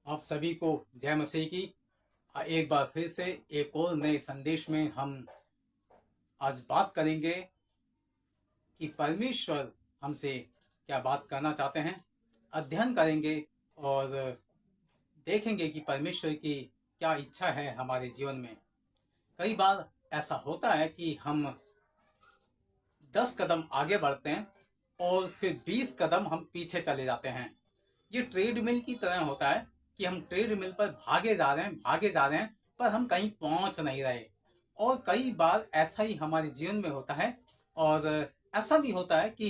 आप सभी को जय मसीह की। एक बार फिर से एक और नए संदेश में हम आज बात करेंगे कि परमेश्वर हमसे क्या बात करना चाहते हैं। अध्ययन करेंगे और देखेंगे कि परमेश्वर की क्या इच्छा है हमारे जीवन में। कई बार ऐसा होता है कि हम 10 कदम आगे बढ़ते हैं और फिर 20 कदम हम पीछे चले जाते हैं। ये ट्रेडमिल की तरह होता है कि हम ट्रेडमिल पर भागे जा रहे हैं, पर हम कहीं पहुंच नहीं रहे। और कई बार ऐसा ही हमारे जीवन में होता है। और ऐसा भी होता है कि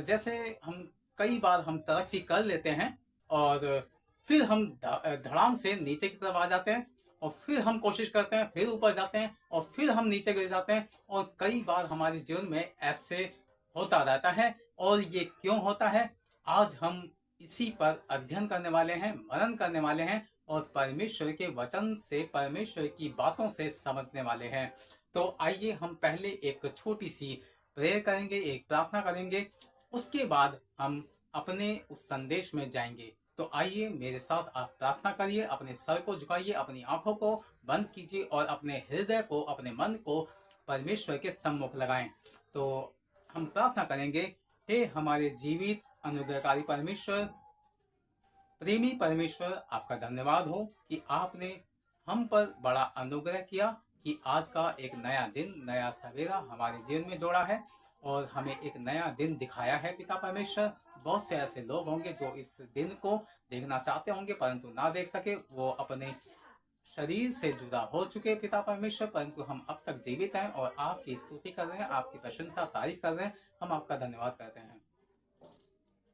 जैसे हम कई बार हम तरक्की कर लेते हैं और फिर हम धड़ाम से नीचे की तरफ आ जाते हैं, और फिर हम कोशिश करते हैं, फिर ऊपर जाते हैं और फिर हम नीचे गिर जाते हैं। और कई बार हमारे जीवन में ऐसे होता रहता है। और ये क्यों होता है, आज हम इसी पर अध्ययन करने वाले हैं, मनन करने वाले हैं और परमेश्वर के वचन से, परमेश्वर की बातों से समझने वाले हैं। तो आइए हम पहले एक छोटी सी प्रेयर करेंगे, एक प्रार्थना करेंगे, उसके बाद हम अपने उस संदेश में जाएंगे। तो आइए मेरे साथ आप प्रार्थना करिए, अपने सर को झुकाइए, अपनी आंखों को बंद कीजिए और अपने हृदय को, अपने मन को परमेश्वर के सम्मुख लगाएं। तो हम प्रार्थना करेंगे। हे हमारे जीवित अनुग्रहकारी परमेश्वर, प्रेमी परमेश्वर, आपका धन्यवाद हो कि आपने हम पर बड़ा अनुग्रह किया कि आज का एक नया दिन, नया सवेरा हमारे जीवन में जोड़ा है और हमें एक नया दिन दिखाया है। पिता परमेश्वर, बहुत से ऐसे लोग होंगे जो इस दिन को देखना चाहते होंगे परंतु ना देख सके, वो अपने शरीर से जुदा हो चुके पिता परमेश्वर, परंतु हम अब तक जीवित हैं और आपकी स्तुति कर रहे हैं, आपकी प्रशंसा तारीफ कर रहे हैं। हम आपका धन्यवाद करते हैं।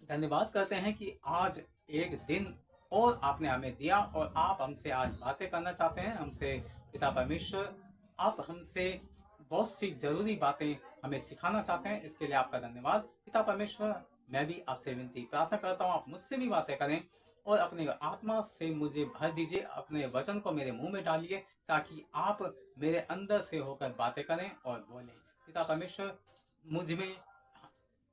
धन्यवाद करते हैं कि आज एक दिन और आपने हमें दिया और आप हमसे आज बातें करना चाहते हैं। हमसे पिता परमेश्वर, आप हमसे बहुत सी जरूरी बातें हमें सिखाना चाहते हैं। इसके लिए आपका धन्यवाद पिता परमेश्वर। मैं भी आपसे विनती प्रार्थना करता हूँ, आप मुझसे भी बातें करें और अपने आत्मा से मुझे भर दीजिए, अपने वचन को मेरे मुंह में डालिए ताकि आप मेरे अंदर से होकर बातें करें और बोलें। पिता परमेश्वर, मुझ में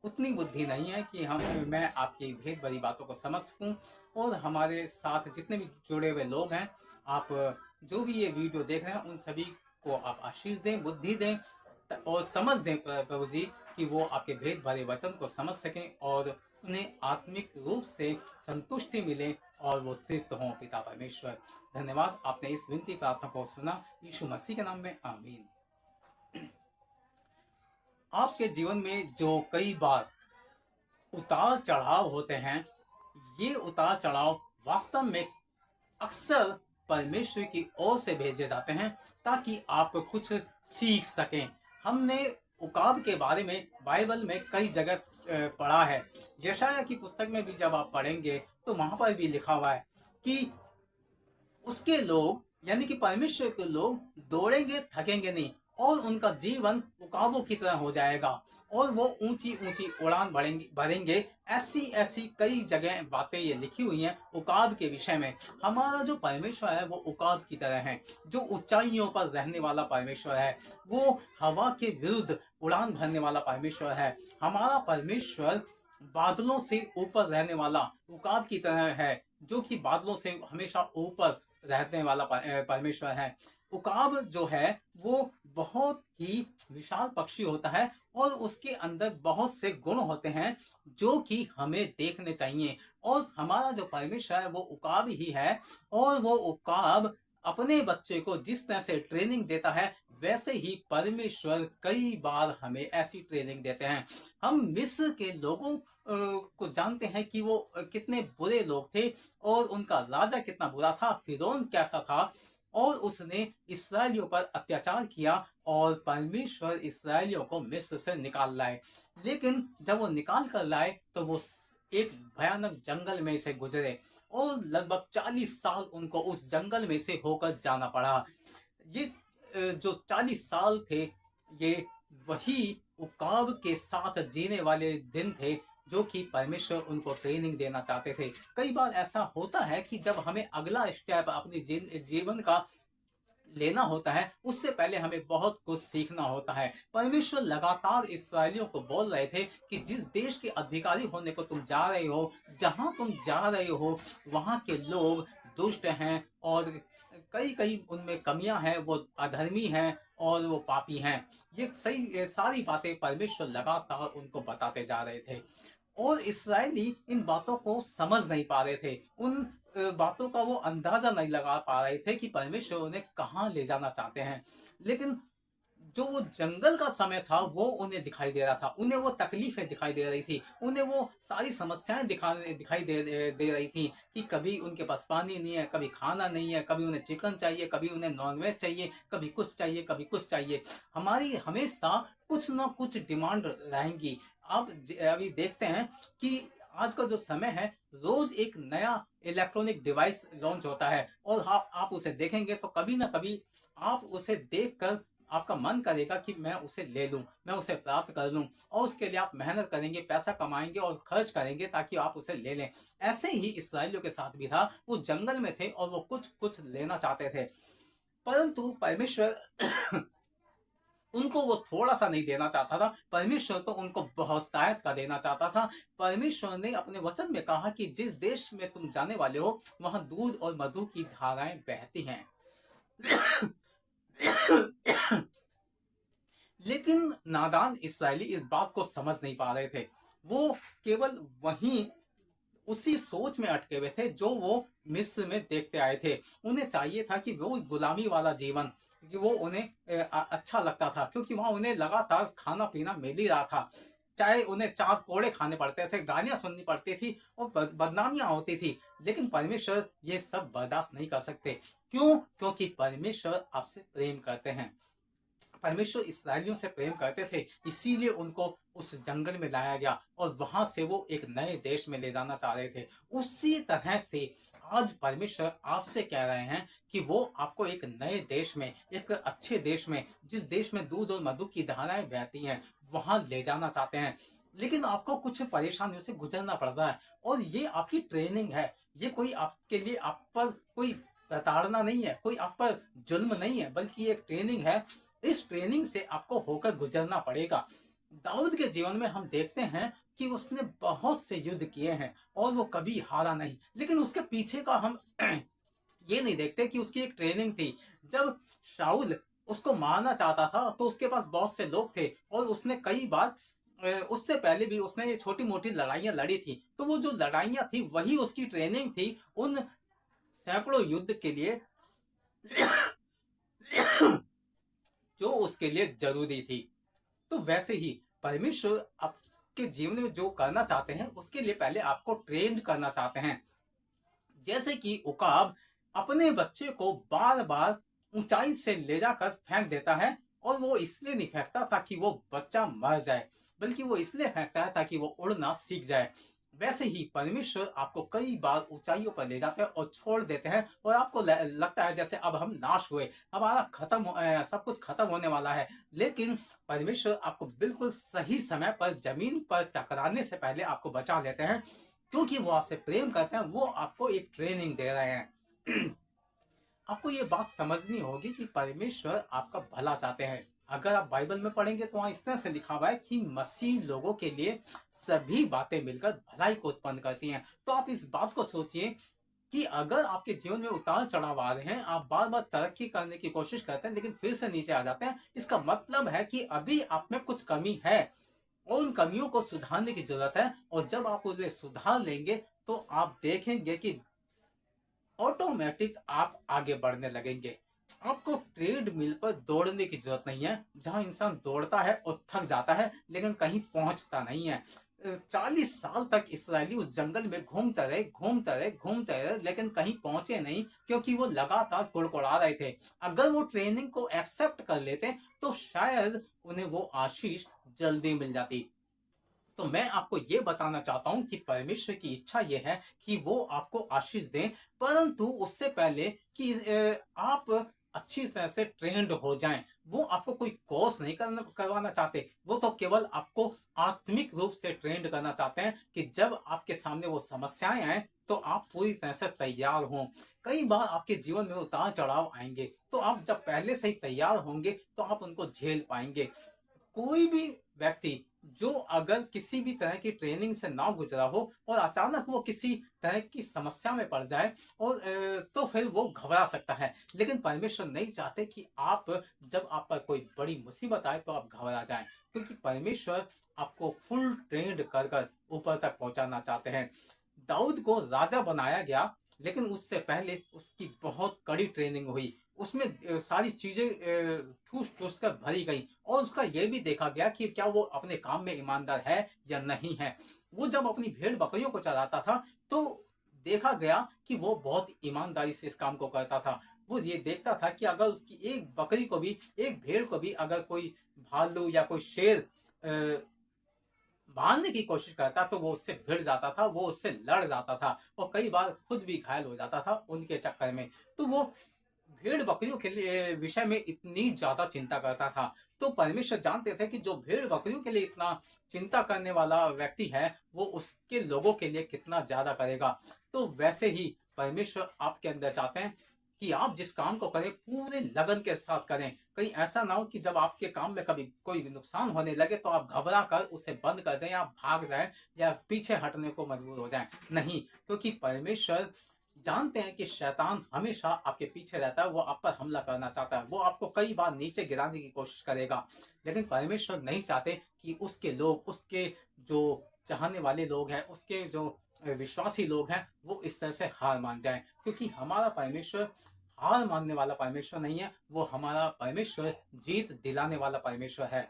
उतनी बुद्धि नहीं है कि मैं आपकी भेद भरी बातों को समझ सकूं। और हमारे साथ जितने भी जुड़े हुए लोग हैं, आप जो भी ये वीडियो देख रहे हैं, उन सभी को आप आशीष दें, बुद्धि दें और समझ दें प्रभु जी, कि वो आपके भेद भरे वचन को समझ सकें और उन्हें आत्मिक रूप से संतुष्टि मिले और वो तृप्त हों। पिता परमेश्वर, धन्यवाद, आपने इस विनती प्रार्थना को सुना। यीशु मसीह के नाम में आमीन। आपके जीवन में जो कई बार उतार चढ़ाव होते हैं, ये उतार चढ़ाव वास्तव में अक्सर परमेश्वर की ओर से भेजे जाते हैं ताकि आप कुछ सीख सकें। हमने उकाब के बारे में बाइबल में कई जगह पढ़ा है। यशायाह की पुस्तक में भी जब आप पढ़ेंगे तो वहां पर भी लिखा हुआ है कि उसके लोग, यानी कि परमेश्वर के लोग, दौड़ेंगे थकेंगे नहीं और उनका जीवन उकाबों की तरह हो जाएगा और वो ऊंची ऊंची उड़ान भरेंगे। ऐसी ऐसी कई जगह बातें ये लिखी हुई हैं उकाब के विषय में। हमारा जो परमेश्वर है वो उकाब की तरह है, जो ऊंचाइयों पर रहने वाला परमेश्वर है, वो हवा के विरुद्ध उड़ान भरने वाला परमेश्वर है। हमारा परमेश्वर बादलों से ऊपर रहने वाला उकाब की तरह है, जो कि बादलों से हमेशा ऊपर रहने वाला परमेश्वर है। उकाब जो है वो बहुत ही विशाल पक्षी होता है और उसके अंदर बहुत से गुण होते हैं जो कि हमें देखने चाहिए। और हमारा जो परमेश्वर है वो उकाब ही है और वो उकाब अपने बच्चे को जिस तरह से ट्रेनिंग देता है, वैसे ही परमेश्वर कई बार हमें ऐसी ट्रेनिंग देते हैं। हम मिस्र के लोगों को जानते हैं कि वो कितने बुरे लोग थे और उनका राजा कितना बुरा था, फिरौन कैसा था, और उसने इसराइलियों पर अत्याचार किया और परमेश्वर इसराइलियों को मिस्र से निकाल लाए। लेकिन जब वो निकाल कर लाए तो वो एक भयानक जंगल में से गुजरे और लगभग 40 साल उनको उस जंगल में से होकर जाना पड़ा। ये जो 40 साल थे, ये वही उकाब के साथ जीने वाले दिन थे जो कि परमेश्वर उनको ट्रेनिंग देना चाहते थे। कई बार ऐसा होता है कि जब हमें अगला स्टेप अपनी जीवन का लेना होता है, उससे पहले हमें बहुत कुछ सीखना होता है। परमेश्वर लगातार इस्राएलियों को बोल रहे थे कि जिस देश के अधिकारी होने को तुम जा रहे हो, जहाँ तुम जा रहे हो, वहाँ के लोग दुष्ट हैं और कई-कई उनमें कमियाँ हैं, वो अधर्मी हैं और वो पापी हैं। ये सारी बातें परमेश्वर लगातार उनको बताते जा रहे थे। और इस्राएली इन बातों को समझ नहीं पा रहे थे। उन बातों का वो अंदाजा नहीं लगा पा रहे थे कि परमेश्वर उन्हें कहाँ ले जाना चाहते हैं। लेकिन जो वो जंगल का समय था वो उन्हें दिखाई दे रहा था। उन्हें वो तकलीफें दिखाई दे रही थी। उन्हें वो सारी समस्याएँ दिखाई दे रही थी कि कभी उनके पास पानी नहीं है, कभी खाना नहीं है, कभी उन्हें चिकन चाहिए, कभी उन्हें नॉन-वेज चाहिए, कभी कुछ चाहिए, कभी कुछ चाहिए। हमारी हमेशा कुछ न कुछ डिमांड रहेंगी। अब अभी देखते हैं कि आज का जो समय है, रोज़ एक नया इलेक्ट्रॉनिक डिवाइस लॉन्च होता है और आप उसे देखेंगे तो कभी न कभी आप उसे देखकर आपका मन करेगा कि मैं उसे ले लूँ, मैं उसे प्राप्त कर लूँ और उसके लिए आप मेहनत करेंगे, पैसा कमाएँगे और खर्च करेंगे ताकि आप उसे ले लें। ऐसे ही इस्राएलियों के साथ भी था, वो जंगल में थे और वो कुछ-कुछ लेना चाहते थे। परंतु परमेश्वर उनको वो थोड़ा-सा नहीं देना चाहता था, परमेश्वर तो उनको बहुतायत का देना चाहता था। परमेश्वर ने अपने वचन में कहा कि जिस देश में तुम जाने वाले हो, वहाँ दूध और मधु की धाराएँ बहती हैं। लेकिन नादान इस्राएली इस बात को समझ नहीं पा रहे थे। वो केवल वहीं उसी सोच में अटके हुए थे जो वो मिस्र में देखते आए थे। उन्हें चाहिए था कि वो गुलामी वाला जीवन कि वो उन्हें अच्छा लगता था क्योंकि वहाँ उन्हें लगातार खाना-पीना मिल ही रहा था। चाहे उन्हें 4 कोड़े खाने पड़ते थे, गालियाँ सुननी पड़ती थी और बदनामियाँ होती थी। लेकिन परमेश्वर ये सब बर्दाश्त नहीं कर सकते। क्यों? क्योंकि परमेश्वर आपसे प्रेम करते हैं। परमेश्वर इस्राएलियों से प्रेम करते थे, इसीलिए उनको उस जंगल में लाया गया और वहां से वो एक नए देश में ले जाना चाह रहे थे। उसी तरह से आज परमेश्वर आपसे कह रहे हैं कि वो आपको एक नए देश में, एक अच्छे देश में, जिस देश में दूध और मधु की धाराएं बहती हैं, वहां ले जाना चाहते हैं। लेकिन आपको कुछ परेशानियों से गुजरना पड़ रहा है और ये आपकी ट्रेनिंग है। ये कोई आपके लिए आप पर कोई प्रताड़ना नहीं है, कोई आप पर जुल्म नहीं है, बल्कि ये एक ट्रेनिंग है। इस ट्रेनिंग से आपको होकर गुजरना पड़ेगा। दाऊद के जीवन में हम देखते हैं कि उसने बहुत से युद्ध किए हैं और वो कभी हारा नहीं। लेकिन उसके पीछे का हम ये नहीं देखते कि उसकी एक ट्रेनिंग थी। जब शाऊल उसको मारना चाहता था तो उसके पास बहुत से लोग थे और उसने कई बार उससे पहले भी उसने ये छोटी-मोटी लड़ाइयाँ लड़ी थी। तो वो जो लड़ाइयाँ थी वही उसकी ट्रेनिंग थी उन सैकड़ों युद्ध के लिए जो उसके लिए ज़रूरी थी। तो वैसे ही परमेश्वर आपके जीवन में जो करना चाहते हैं उसके लिए पहले आपको ट्रेंड करना चाहते हैं। जैसे कि उकाब अपने बच्चे को बार बार ऊंचाई से ले जाकर फेंक देता है और वो इसलिए नहीं फेंकता ताकि वो बच्चा मर जाए, बल्कि वो इसलिए फेंकता है ताकि वो उड़ना सीख जाए। वैसे ही परमेश्वर आपको कई बार ऊंचाइयों पर ले जाते हैं और छोड़ देते हैं और आपको लगता है जैसे अब हम नाश हुए, हमारा सब कुछ खत्म होने वाला है। लेकिन परमेश्वर आपको बिल्कुल सही समय पर जमीन पर टकराने से पहले आपको बचा लेते हैं, क्योंकि वो आपसे प्रेम करते हैं। वो आपको एक ट्रेनिंग दे रहे हैं। आपको ये बात समझनी होगी कि परमेश्वर आपका भला चाहते हैं। अगर आप बाइबल में पढ़ेंगे तो वहाँ इस तरह से लिखा हुआ है कि मसीह लोगों के लिए सभी बातें मिलकर भलाई को उत्पन्न करती हैं। तो आप इस बात को सोचिए कि अगर आपके जीवन में उतार चढ़ाव आ रहे हैं, आप बार बार तरक्की करने की कोशिश करते हैं लेकिन फिर से नीचे आ जाते हैं, इसका मतलब है कि अभी आप में कुछ कमी है और उन कमियों को सुधारने की जरूरत है। और जब आप उन्हें सुधार लेंगे तो आप देखेंगे कि ऑटोमेटिक आप आगे बढ़ने लगेंगे। आपको ट्रेड मिल पर दौड़ने की जरूरत नहीं है, जहां इंसान दौड़ता है और थक जाता है लेकिन कहीं पहुंचता नहीं है। 40 साल तक इसराइली उस जंगल में घूमते रहे लेकिन कहीं पहुंचे नहीं, क्योंकि वो लगातार कुड़कुड़ा रहे थे। अगर वो ट्रेनिंग को एक्सेप्ट कर लेते तो शायद उन्हें वो आशीष जल्दी मिल जाती। तो मैं आपको ये बताना चाहता हूँ कि परमेश्वर की इच्छा ये है कि वो आपको आशीष दें, परंतु उससे पहले कि आप अच्छी तरह से ट्रेंड हो जाएं। वो आपको कोई कोर्स नहीं करवाना चाहते, वो तो केवल आपको आत्मिक रूप से ट्रेंड करना चाहते हैं कि जब आपके सामने वो समस्याएं आए तो आप पूरी तरह से तैयार हों। कई बार आपके जीवन में उतार चढ़ाव आएंगे, तो आप जब पहले से ही तैयार होंगे तो आप उनको झेल पाएंगे। कोई भी व्यक्ति जो अगर किसी भी तरह की ट्रेनिंग से ना गुजरा हो और अचानक वो किसी तरह की समस्या में पड़ जाए और तो फिर वो घबरा सकता है। लेकिन परमेश्वर नहीं चाहते कि आप, जब आप पर कोई बड़ी मुसीबत आए तो आप घबरा जाएं, क्योंकि परमेश्वर आपको फुल ट्रेंड कर कर ऊपर तक पहुंचाना चाहते हैं। दाऊद को राजा बनाया गया, लेकिन उससे पहले उसकी बहुत कड़ी ट्रेनिंग हुई। उसमें सारी चीजें ठूस ठूस कर भरी गई और उसका यह भी देखा गया कि क्या वो अपने काम में ईमानदार है या नहीं है। वो जब अपनी भेड़ बकरियों को चराता था तो देखा गया कि वो बहुत ईमानदारी से इस काम को करता था। वो ये देखता था कि अगर उसकी एक बकरी को भी, एक भेड़ को भी अगर कोई भालू या कोई शेर मारने की कोशिश करता तो वो उससे भिड़ जाता था, वो उससे लड़ जाता था और कई बार खुद भी घायल हो जाता था उनके चक्कर में। तो वो भेड़ बकरियों के लिए विषय में इतनी ज्यादा चिंता करता था। तो परमेश्वर जानते थे कि जो भेड़ बकरियों के लिए इतना चिंता करने वाला व्यक्ति है वो उसके लोगों के लिए कितना ज्यादा करेगा। तो वैसे ही परमेश्वर आपके अंदर चाहते हैं कि आप जिस काम को करें पूरे लगन के साथ करें। कहीं ऐसा ना हो कि जब आपके काम में कभी कोई नुकसान होने लगे तो आप घबरा कर उसे बंद कर दें या भाग जाएं या पीछे हटने को मजबूर हो जाएं। नहीं, क्योंकि परमेश्वर जानते हैं कि शैतान हमेशा आपके पीछे रहता है, वो आप पर हमला करना चाहता है, वो आपको कई बार नीचे गिराने की कोशिश करेगा। लेकिन परमेश्वर नहीं चाहते कि उसके लोग, उसके जो चाहने वाले लोग हैं, उसके जो विश्वासी लोग हैं, वो इस तरह से हार मान जाएं। क्योंकि हमारा परमेश्वर हार मानने वाला परमेश्वर नहीं है, वो हमारा परमेश्वर जीत दिलाने वाला परमेश्वर है।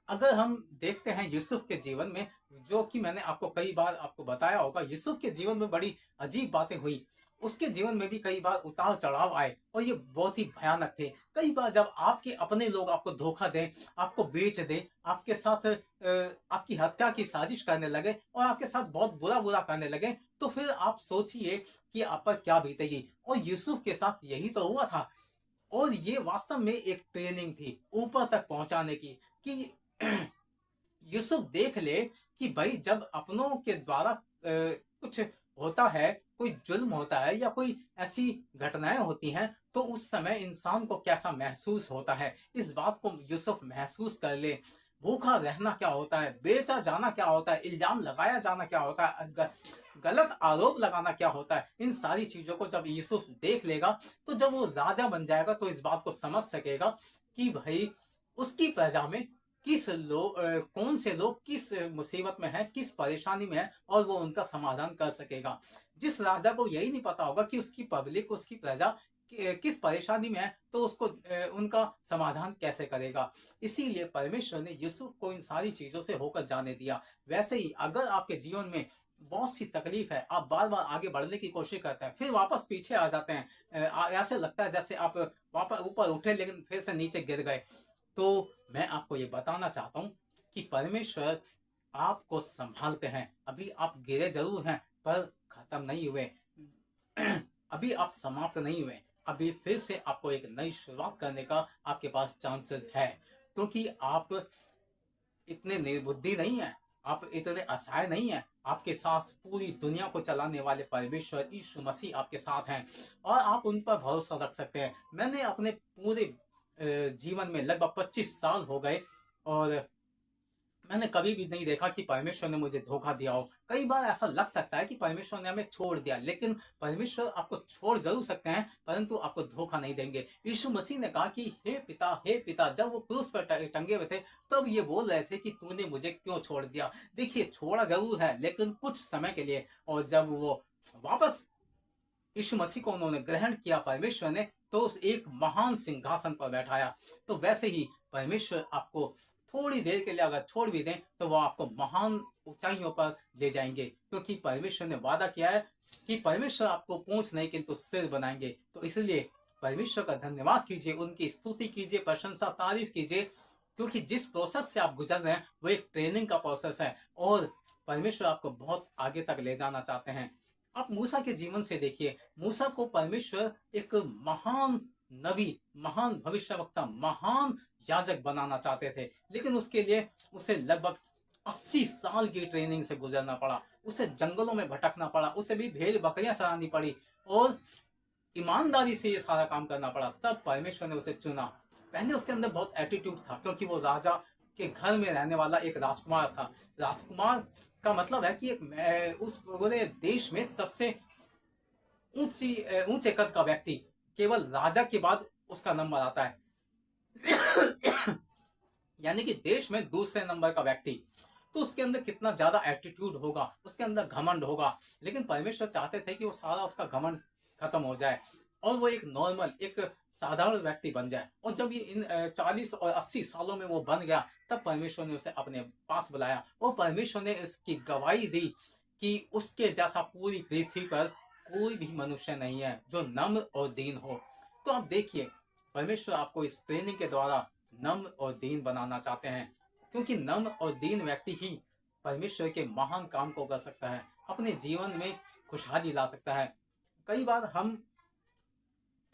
अगर हम देखते हैं यूसुफ के जीवन में, जो कि मैंने आपको कई बार आपको बताया होगा, यूसुफ के जीवन में बड़ी अजीब बातें हुई। उसके जीवन में भी कई बार उतार चढ़ाव आए और ये बहुत ही भयानक थे। कई बार जब आपके अपने लोग आपको धोखा दें, आपको बेच दें, आपके साथ आपकी हत्या की साजिश करने लगे और आपके साथ बहुत बुरा बुरा करने लगे, तो फिर आप सोचिए कि आप पर क्या बीतेगी। और यूसुफ के साथ यही तो हुआ था। और ये वास्तव में एक ट्रेनिंग थी ऊपर तक पहुंचाने की, कि यूसुफ देख ले कि भाई जब अपनों के द्वारा कुछ होता है, कोई जुल्म होता है या कोई ऐसी घटनाएं होती हैं, तो उस समय इंसान को कैसा महसूस होता है, इस बात को यूसुफ महसूस कर ले। भूखा रहना क्या होता है, बेचा जाना क्या होता है, इल्जाम लगाया जाना क्या होता है, गलत आरोप लगाना क्या होता है, इन सारी चीजों को जब यूसुफ देख लेगा तो जब वो राजा बन जाएगा तो इस बात को समझ सकेगा कि भाई उसकी प्रजा में किस लोग, कौन से लोग किस मुसीबत में है, किस परेशानी में है, और वो उनका समाधान कर सकेगा। जिस राजा को यही नहीं पता होगा कि उसकी पब्लिक, उसकी प्रजा किस परेशानी में है, तो उसको उनका समाधान कैसे करेगा। इसीलिए परमेश्वर ने यूसुफ को इन सारी चीजों से होकर जाने दिया। वैसे ही अगर आपके जीवन में बहुत सी तकलीफ है, आप बार बार आगे बढ़ने की कोशिश करते हैं फिर वापस पीछे आ जाते हैं, ऐसे लगता है जैसे आप वापस ऊपर उठे लेकिन फिर से नीचे गिर गए, तो मैं आपको ये बताना चाहता हूँ कि परमेश्वर आपको संभालते हैं। अभी आप गिरे जरूर हैं पर खत्म नहीं हुए, अभी आप समाप्त नहीं हुए। अभी फिर से आपको एक नई शुरुआत करने का आपके पास चांसेस है, क्योंकि आप इतने निर्बुद्धि नहीं है, आप इतने असहाय नहीं है। आपके साथ पूरी दुनिया को चलाने वाले परमेश्वर यीशु मसीह आपके साथ हैं और आप उन पर भरोसा रख सकते हैं। मैंने अपने पूरे जीवन में लगभग 25 साल हो गए और मैंने कभी भी नहीं देखा कि परमेश्वर ने मुझे धोखा दिया हो। कई बार ऐसा लग सकता है कि परमेश्वर ने हमें छोड़ दिया, लेकिन परमेश्वर आपको छोड़ जरूर सकते हैं परंतु आपको धोखा नहीं देंगे। यीशु मसीह ने कहा कि हे पिता, जब वो क्रूस पर टंगे हुए थे तब ये बोल रहे थे कि तूने मुझे क्यों छोड़ दिया। देखिए, छोड़ा जरूर है लेकिन कुछ समय के लिए, और जब वो वापस यीशु मसीह को उन्होंने ग्रहण किया परमेश्वर ने, तो उस एक महान सिंहासन पर बैठाया। तो वैसे ही परमेश्वर आपको थोड़ी देर के लिए अगर छोड़ भी दें तो वो आपको महान ऊंचाइयों पर ले जाएंगे, क्योंकि परमेश्वर ने वादा किया है कि परमेश्वर आपको पूंछ नहीं किंतु सिर बनाएंगे। तो इसलिए परमेश्वर का धन्यवाद कीजिए, उनकी स्तुति कीजिए, प्रशंसा तारीफ कीजिए, क्योंकि जिस प्रोसेस से आप गुजर रहे हैं वो एक ट्रेनिंग का प्रोसेस है और परमेश्वर आपको बहुत आगे तक ले जाना चाहते हैं। आप मूसा के जीवन से देखिए, मूसा को परमेश्वर एक महान नबी, महान भविष्यवक्ता, महान याजक बनाना चाहते थे, लेकिन उसके लिए उसे लगभग 80 साल की ट्रेनिंग से गुजरना पड़ा। उसे जंगलों में भटकना पड़ा, उसे भी भेड़ बकरियां चरानी पड़ी और ईमानदारी से ये सारा काम करना पड़ा। तब परमेश्वर ने उसे चुना। पहले उसके अंदर बहुत एटीट्यूड था, क्योंकि वो राजा के घर में रहने वाला एक राजकुमार था। राजकुमार का मतलब है कि उस पूरे देश में सबसे ऊंचे कद का व्यक्ति, केवल राजा के बाद उसका नंबर आता है। यानी कि देश में दूसरे नंबर का व्यक्ति। तो उसके अंदर कितना ज्यादा एटीट्यूड होगा, उसके अंदर घमंड होगा। लेकिन परमेश्वर चाहते थे कि वो सारा उसका घमंड खत्म हो जाए और वो एक नॉर्मल, एक साधारण व्यक्ति बन जाए। और जब ये इन 40 और 80 सालों में वो बन गया, तब परमेश्वर ने उसे अपने पास बुलाया और परमेश्वर ने इसकी गवाही दी कि उसके जैसा पूरी पृथ्वी पर कोई भी मनुष्य नहीं है जो नम्र और दीन हो। तो आप देखिए, परमेश्वर आपको इस ट्रेनिंग के द्वारा नम्र और दीन बनाना चाहते हैं, क्योंकि नम्र और दीन व्यक्ति ही परमेश्वर के महान काम को कर सकता है, अपने जीवन में खुशहाली ला सकता है। कई बार हम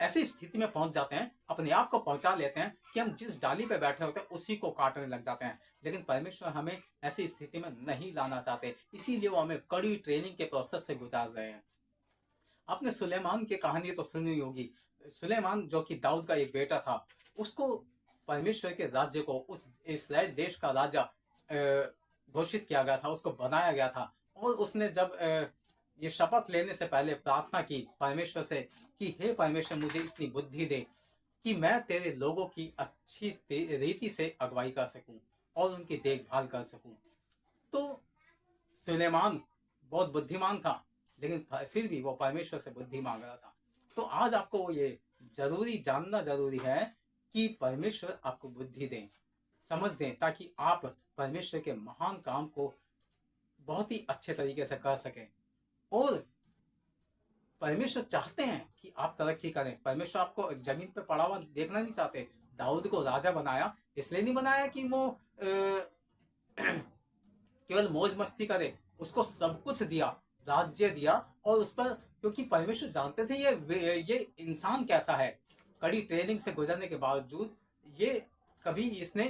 ऐसी स्थिति में पहुंच जाते हैं, अपने आप को पहुंचा लेते हैं कि हम जिस डाली पे बैठे होते हैं उसी को काटने लग जाते हैं। लेकिन परमेश्वर हमें ऐसी स्थिति में नहीं लाना चाहते, इसीलिए वो हमें कड़ी ट्रेनिंग के प्रोसेस से गुजार रहे हैं। आपने सुलेमान की कहानी तो सुनी होगी। सुलेमान जो कि दाऊद का एक बेटा था, उसको परमेश्वर के राज्य को, उस इस्राएल देश का राजा घोषित किया गया था, उसको बनाया गया था। और उसने जब ये शपथ लेने से पहले प्रार्थना की परमेश्वर से कि हे परमेश्वर, मुझे इतनी बुद्धि दे कि मैं तेरे लोगों की अच्छी रीति से अगुवाई कर सकूं और उनकी देखभाल कर सकूं। तो सुलेमान बहुत बुद्धिमान था, लेकिन फिर भी वो परमेश्वर से बुद्धि मांग रहा था। तो आज आपको ये जरूरी जानना जरूरी है कि परमेश्वर आपको बुद्धि दें, समझ दें, ताकि आप परमेश्वर के महान काम को बहुत ही अच्छे तरीके से कर सकें। और परमेश्वर चाहते हैं कि आप तरक्की करें। परमेश्वर आपको जमीन पर पड़ा हुआ देखना नहीं चाहते। दाऊद को राजा बनाया, इसलिए नहीं बनाया कि वो केवल मौज मस्ती करे, उसको सब कुछ दिया, राज्य दिया। और उस पर, क्योंकि परमेश्वर जानते थे ये इंसान कैसा है, कड़ी ट्रेनिंग से गुजरने के बावजूद ये कभी इसने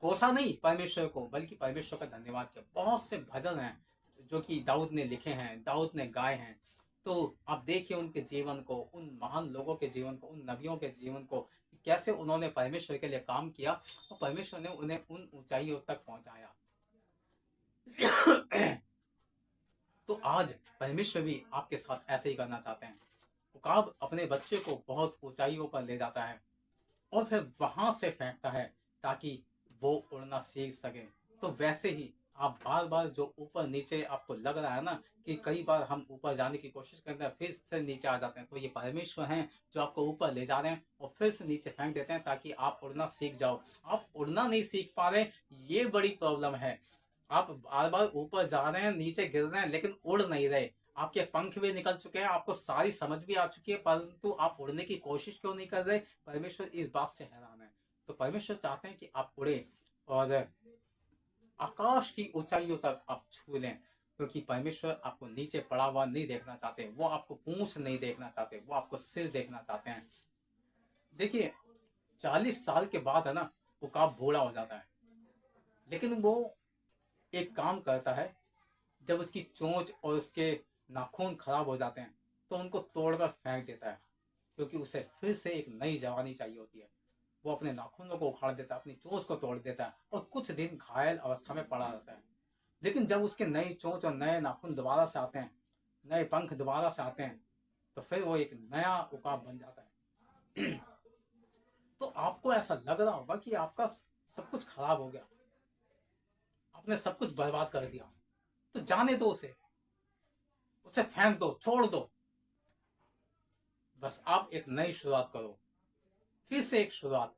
कोसा नहीं परमेश्वर को, बल्कि परमेश्वर का धन्यवाद किया। बहुत से भजन हैं जो कि दाऊद ने लिखे हैं, दाऊद ने गाए हैं। तो आप देखिए उनके जीवन को, उन महान लोगों के जीवन को, उन नबियों के जीवन को, कैसे उन्होंने परमेश्वर के लिए काम किया और परमेश्वर ने उन्हें उन ऊंचाइयों तक पहुंचाया। तो आज परमेश्वर भी आपके साथ ऐसे ही करना चाहते हैं। उकाब अपने बच्चे को बहुत ऊंचाइयों पर ले जाता है और फिर वहां से फेंकता है ताकि वो उड़ना सीख सके। तो वैसे ही आप बार बार जो ऊपर नीचे आपको लग रहा है ना, कि कई बार हम ऊपर जाने की कोशिश करते हैं फिर से नीचे आ जाते हैं, तो ये परमेश्वर हैं जो आपको ऊपर ले जा रहे हैं और फिर से नीचे फेंक देते हैं ताकि आप उड़ना सीख जाओ। आप उड़ना नहीं सीख पा रहे, ये बड़ी प्रॉब्लम है। आप बार बार ऊपर जा रहे हैं, नीचे गिर रहे हैं, लेकिन उड़ नहीं रहे। आपके पंख भी निकल चुके हैं, आपको सारी समझ भी आ चुकी है, परंतु आप उड़ने की कोशिश क्यों नहीं कर रहे? परमेश्वर इस बात से हैरान है। तो परमेश्वर चाहते हैं कि आप उड़े और आकाश की ऊंचाइयों तक आप छू लें, क्योंकि परमेश्वर आपको नीचे पड़ा हुआ नहीं देखना चाहते, वो आपको पूंछ नहीं देखना चाहते, वो आपको सिर देखना चाहते हैं। देखिए, 40 साल के बाद है ना, उकाब बूढ़ा हो जाता है, लेकिन वो एक काम करता है। जब उसकी चोंच और उसके नाखून खराब हो जाते हैं तो उनको तोड़कर फेंक देता है, क्योंकि उसे फिर से एक नई जवानी चाहिए होती है। वो अपने नाखूनों को उखाड़ देता है, अपनी चोंच को तोड़ देता है और कुछ दिन घायल अवस्था में पड़ा रहता है। लेकिन जब उसके नई चोंच और नए नाखून दोबारा से आते हैं, नए पंख दोबारा से आते हैं, तो फिर वो एक नया उकाब बन जाता है। तो आपको ऐसा लग रहा होगा कि आपका सब कुछ खराब हो गया, आपने सब कुछ बर्बाद कर दिया। तो जाने दो उसे, उसे फेंक दो, छोड़ दो। बस आप एक नई शुरुआत करो, फिर से एक शुरुआत।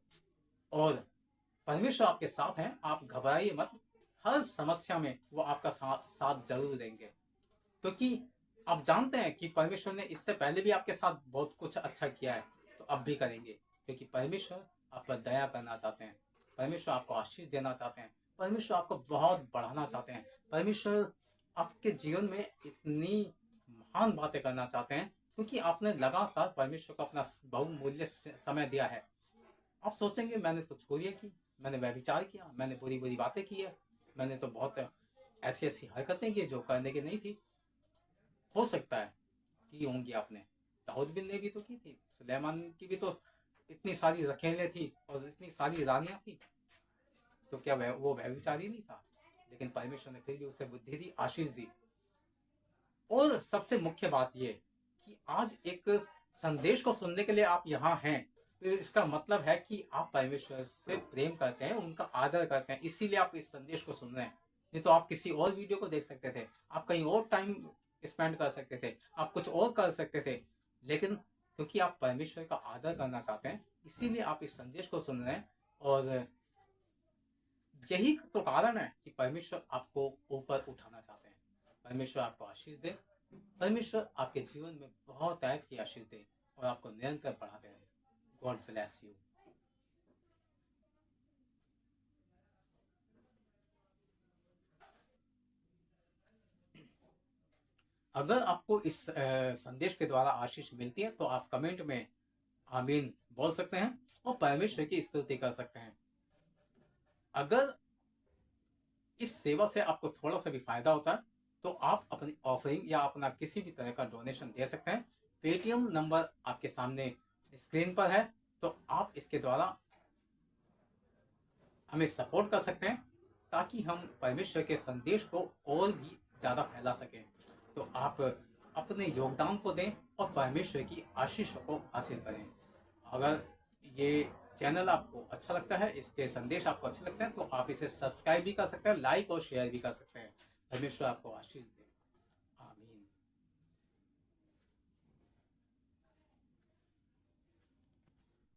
और परमेश्वर आपके साथ हैं, आप घबराइए मत। हर समस्या में वो आपका साथ जरूर देंगे, क्योंकि आप जानते हैं कि परमेश्वर ने इससे पहले भी आपके साथ बहुत कुछ अच्छा किया है, तो अब भी करेंगे, क्योंकि परमेश्वर आप पर दया करना चाहते हैं, परमेश्वर आपको आशीष देना चाहते हैं, परमेश्वर आपको बहुत बढ़ाना चाहते हैं। परमेश्वर आपके जीवन में इतनी महान बातें करना चाहते हैं क्योंकि आपने लगातार परमेश्वर को अपना बहुमूल्य समय दिया है। आप सोचेंगे मैंने तो चोरियाँ की, मैंने व्यभिचार किया, मैंने बुरी-बुरी बातें की है, मैंने तो बहुत ऐसी-ऐसी हरकतें की जो करने की नहीं थी। हो सकता है की होंगी आपने। दाऊद बिन ने भी तो की थी, सुलेमान की भी तो इतनी सारी रखेलें थी और इतनी सारी रानियाँ थी, तो क्या वो व्यभिचारी नहीं था? लेकिन परमेश्वर ने फिर भी उसे बुद्धि दी, आशीष दी। और सबसे मुख्य बात ये कि आज एक संदेश को सुनने के लिए आप यहाँ हैं, तो इसका मतलब है कि आप परमेश्वर से प्रेम करते हैं, उनका आदर करते हैं, इसीलिए आप इस संदेश को सुन रहे हैं। नहीं तो आप किसी और वीडियो को देख सकते थे, आप कहीं और टाइम स्पेंड कर सकते थे, आप कुछ और कर सकते थे, लेकिन क्योंकि आप परमेश्वर का आदर करना चाहते हैं, इसीलिए आप इस संदेश को सुन रहे हैं। और यही तो कारण है कि परमेश्वर आपको ऊपर उठाना चाहते हैं। परमेश्वर आपको आशीष दे, परमेश्वर आपके जीवन में बहुत ऐत की आशीष दे और आपको निरंतर बढ़ाते रहे। God bless you. अगर आपको इस संदेश के द्वारा आशीष मिलती है तो आप कमेंट में आमीन बोल सकते हैं और परमेश्वर की स्तुति कर सकते हैं। अगर इस सेवा से आपको थोड़ा सा भी फायदा होता है तो आप अपनी ऑफरिंग या अपना किसी भी तरह का डोनेशन दे सकते हैं। पेटीएम नंबर आपके सामने स्क्रीन पर है, तो आप इसके द्वारा हमें सपोर्ट कर सकते हैं ताकि हम परमेश्वर के संदेश को और भी ज़्यादा फैला सकें। तो आप अपने योगदान को दें और परमेश्वर की आशीषों को हासिल करें। अगर ये चैनल आपको अच्छा लगता है, इसके संदेश आपको अच्छे लगते हैं, तो आप इसे सब्सक्राइब भी कर सकते हैं, लाइक और शेयर भी कर सकते हैं। परमेश्वर आपको आशीष दे।